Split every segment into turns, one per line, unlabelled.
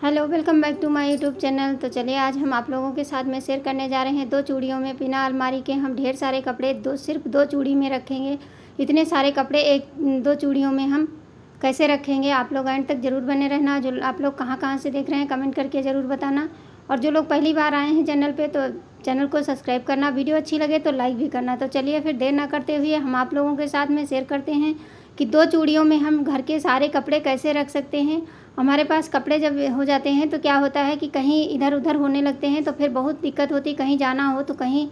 Hello, welcome back to my YouTube channel. तो चलिए आज हम आप लोगों के साथ में शेयर करने जा रहे हैं 2 चूड़ियों में बिना अलमारी के हम ढेर सारे कपड़े सिर्फ 2 चूड़ी में रखेंगे। इतने सारे कपड़े 2 चूड़ियों में हम कैसे रखेंगे, आप लोग एंड तक ज़रूर बने रहना। जो आप लोग कहाँ से देख रहे हैं कमेंट करके ज़रूर बताना, और जो लोग पहली बार आए हैं चैनल पर तो चैनल को सब्सक्राइब करना, वीडियो अच्छी लगे तो लाइक भी करना। तो चलिए फिर देर ना करते हुए हम आप लोगों के साथ में शेयर करते हैं कि 2 चूड़ियों में हम घर के सारे कपड़े कैसे रख सकते हैं। हमारे पास कपड़े जब हो जाते हैं तो क्या होता है कि कहीं इधर उधर होने लगते हैं, तो फिर बहुत दिक्कत होती। कहीं जाना हो तो कहीं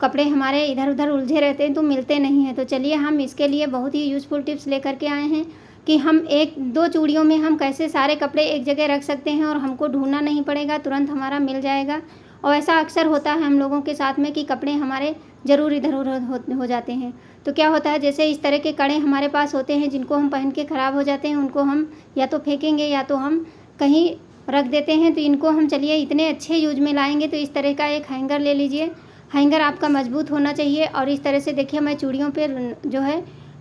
कपड़े हमारे इधर उधर उलझे रहते हैं तो मिलते नहीं हैं। तो चलिए हम इसके लिए बहुत ही यूज़फुल टिप्स लेकर के आए हैं कि हम 1-2 चूड़ियों में हम कैसे सारे कपड़े एक जगह रख सकते हैं और हमको ढूंढना नहीं पड़ेगा, तुरंत हमारा मिल जाएगा। और ऐसा अक्सर होता है हम लोगों के साथ में कि कपड़े हमारे ज़रूर इधर उधर हो जाते हैं। तो क्या होता है, जैसे इस तरह के कड़े हमारे पास होते हैं जिनको हम पहन के ख़राब हो जाते हैं, उनको हम या तो फेंकेंगे या तो हम कहीं रख देते हैं। तो इनको हम चलिए इतने अच्छे यूज में लाएंगे। तो इस तरह का एक हैंगर ले लीजिए। हैंगर आपका मजबूत होना चाहिए। और इस तरह से देखिए मैं चूड़ियों पे जो है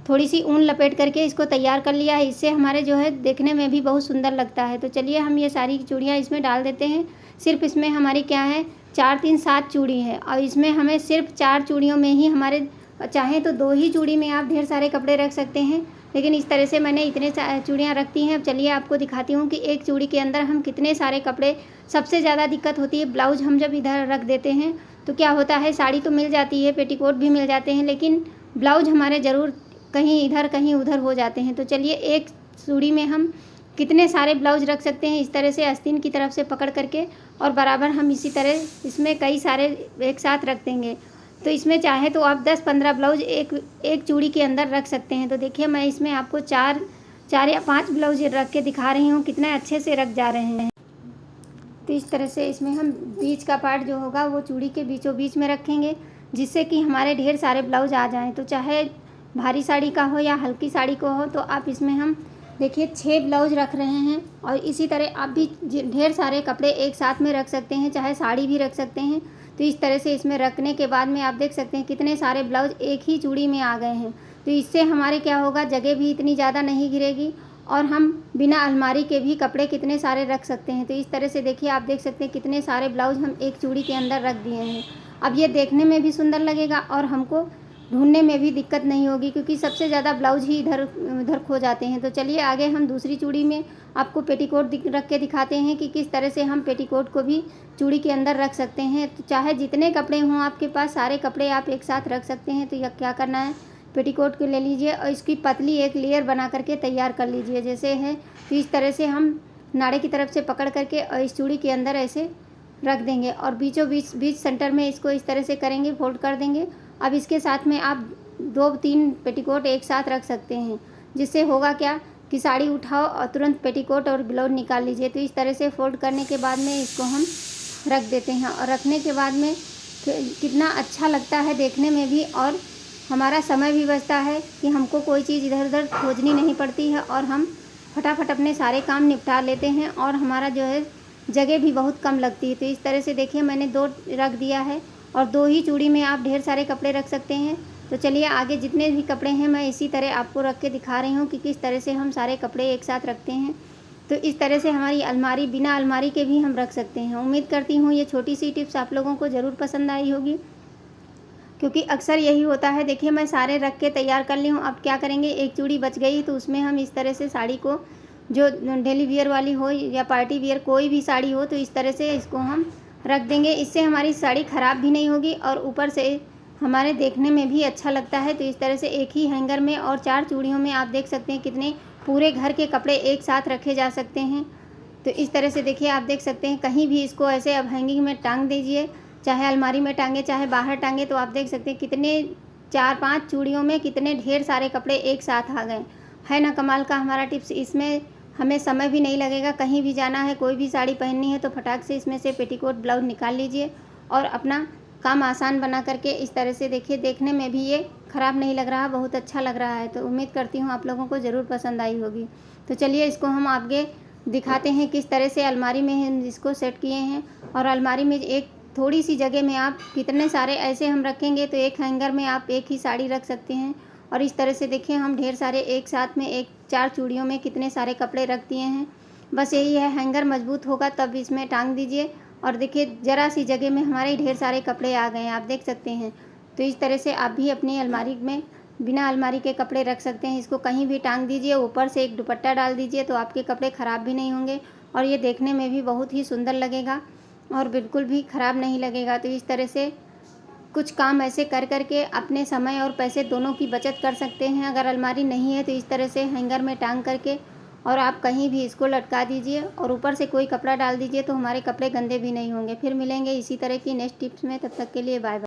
थोड़ी सी ऊन लपेट करके इसको तैयार कर लिया है। इससे हमारे जो है देखने में भी बहुत सुंदर लगता है। तो चलिए हम ये सारी चूड़ियाँ इसमें डाल देते हैं। सिर्फ इसमें हमारी क्या है 4 3 7 चूड़ी है, और इसमें हमें सिर्फ 4 चूड़ियों में ही हमारे चाहें तो 2 ही चूड़ी में आप ढेर सारे कपड़े रख सकते हैं। लेकिन इस तरह से मैंने इतने चूड़ियाँ रखती हैं। अब चलिए आपको दिखाती हूँ कि एक चूड़ी के अंदर हम कितने सारे कपड़े। सबसे ज़्यादा दिक्कत होती है ब्लाउज हम जब इधर रख देते हैं तो क्या होता है, साड़ी तो मिल जाती है, पेटीकोट भी मिल जाते हैं, लेकिन ब्लाउज हमारे ज़रूर कहीं इधर कहीं उधर हो जाते हैं। तो चलिए एक चूड़ी में हम कितने सारे ब्लाउज रख सकते हैं। इस तरह से आस्तीन की तरफ से पकड़ करके और बराबर हम इसी तरह इसमें कई सारे एक साथ रख देंगे। तो इसमें चाहे तो आप 10-15 ब्लाउज एक चूड़ी के अंदर रख सकते हैं। तो देखिए मैं इसमें आपको 4 या 5 ब्लाउज रख के दिखा रही हूँ, कितने अच्छे से रख जा रहे हैं। तो इस तरह से इसमें हम बीच का पार्ट जो होगा वो चूड़ी के बीचों बीच में रखेंगे, जिससे कि हमारे ढेर सारे ब्लाउज आ जाएं। तो चाहे भारी साड़ी का हो या हल्की साड़ी को हो, तो आप इसमें हम देखिए 6 ब्लाउज रख रहे हैं। और इसी तरह आप भी ढेर सारे कपड़े एक साथ में रख सकते हैं, चाहे साड़ी भी रख सकते हैं। तो इस तरह से इसमें रखने के बाद में आप देख सकते हैं कितने सारे ब्लाउज एक ही चूड़ी में आ गए हैं। तो इससे हमारे क्या होगा, जगह भी इतनी ज़्यादा नहीं गिरेगी और हम बिना अलमारी के भी कपड़े कितने सारे रख सकते हैं। तो इस तरह से देखिए आप देख सकते हैं कितने सारे ब्लाउज हम एक चूड़ी के अंदर रख दिए हैं। अब ये देखने में भी सुंदर लगेगा और हमको ढूंढने में भी दिक्कत नहीं होगी, क्योंकि सबसे ज़्यादा ब्लाउज ही इधर उधर खो जाते हैं। तो चलिए आगे हम दूसरी चूड़ी में आपको पेटीकोट रख के दिखाते हैं कि किस तरह से हम पेटीकोट को भी चूड़ी के अंदर रख सकते हैं। तो चाहे जितने कपड़े हों आपके पास, सारे कपड़े आप एक साथ रख सकते हैं। तो यह क्या करना है, पेटीकोट को ले लीजिए और इसकी पतली एक लेयर बना करके तैयार कर लीजिए जैसे है। तो इस तरह से हम नाड़े की तरफ से पकड़ करके और इस चूड़ी के अंदर ऐसे रख देंगे और बीचों बीच सेंटर में इसको इस तरह से करेंगे, फोल्ड कर देंगे। अब इसके साथ में आप 2-3 पेटीकोट एक साथ रख सकते हैं, जिससे होगा क्या कि साड़ी उठाओ और तुरंत पेटीकोट और ब्लाउज निकाल लीजिए। तो इस तरह से फोल्ड करने के बाद में इसको हम रख देते हैं, और रखने के बाद में कितना अच्छा लगता है देखने में भी, और हमारा समय भी बचता है कि हमको कोई चीज़ इधर उधर खोजनी नहीं पड़ती है और हम फटाफट अपने सारे काम निपटा लेते हैं और हमारा जो है जगह भी बहुत कम लगती है। तो इस तरह से देखिए मैंने 2 रख दिया है और 2 ही चूड़ी में आप ढेर सारे कपड़े रख सकते हैं। तो चलिए आगे जितने भी कपड़े हैं मैं इसी तरह आपको रख के दिखा रही हूँ कि किस तरह से हम सारे कपड़े एक साथ रखते हैं। तो इस तरह से हमारी अलमारी बिना अलमारी के भी हम रख सकते हैं। उम्मीद करती हूँ ये छोटी सी टिप्स आप लोगों को ज़रूर पसंद आई होगी, क्योंकि अक्सर यही होता है। देखिए मैं सारे रख के तैयार कर ली हूँ। अब क्या करेंगे, एक चूड़ी बच गई तो उसमें हम इस तरह से साड़ी को, जो डेली वियर वाली हो या पार्टी वियर कोई भी साड़ी हो, तो इस तरह से इसको हम रख देंगे। इससे हमारी साड़ी ख़राब भी नहीं होगी और ऊपर से हमारे देखने में भी अच्छा लगता है। तो इस तरह से एक ही हैंगर में और 4 चूड़ियों में आप देख सकते हैं कितने पूरे घर के कपड़े एक साथ रखे जा सकते हैं। तो इस तरह से देखिए आप देख सकते हैं कहीं भी इसको ऐसे अब हैंगिंग में टांग दीजिए, चाहे अलमारी में टांगे चाहे बाहर टांगे। तो आप देख सकते हैं कितने 4-5 चूड़ियों में कितने ढेर सारे कपड़े एक साथ आ गए। है ना कमाल का हमारा टिप्स। इसमें हमें समय भी नहीं लगेगा, कहीं भी जाना है, कोई भी साड़ी पहननी है तो फटाक से इसमें से पेटीकोट ब्लाउज निकाल लीजिए और अपना काम आसान बना करके इस तरह से देखिए देखने में भी ये ख़राब नहीं लग रहा, बहुत अच्छा लग रहा है। तो उम्मीद करती हूँ आप लोगों को ज़रूर पसंद आई होगी। तो चलिए इसको हम आगे दिखाते हैं किस तरह से अलमारी में हम इसको सेट किए हैं। और अलमारी में एक थोड़ी सी जगह में आप कितने सारे ऐसे हम रखेंगे तो एक हैंगर में आप एक ही साड़ी रख सकते हैं। और इस तरह से देखिए हम ढेर सारे एक साथ में 4 चूड़ियों में कितने सारे कपड़े रख दिए हैं। बस यही है, हैंगर मजबूत होगा तब इसमें टांग दीजिए। और देखिए ज़रा सी जगह में हमारे ढेर सारे कपड़े आ गए हैं, आप देख सकते हैं। तो इस तरह से आप भी अपनी अलमारी में बिना अलमारी के कपड़े रख सकते हैं। इसको कहीं भी टांग दीजिए, ऊपर से एक दुपट्टा डाल दीजिए तो आपके कपड़े ख़राब भी नहीं होंगे और ये देखने में भी बहुत ही सुंदर लगेगा और बिल्कुल भी ख़राब नहीं लगेगा। तो इस तरह से कुछ काम ऐसे कर कर के अपने समय और पैसे दोनों की बचत कर सकते हैं। अगर अलमारी नहीं है तो इस तरह से हैंगर में टांग करके और आप कहीं भी इसको लटका दीजिए और ऊपर से कोई कपड़ा डाल दीजिए तो हमारे कपड़े गंदे भी नहीं होंगे। फिर मिलेंगे इसी तरह की नेक्स्ट टिप्स में, तब तक के लिए बाय बाय।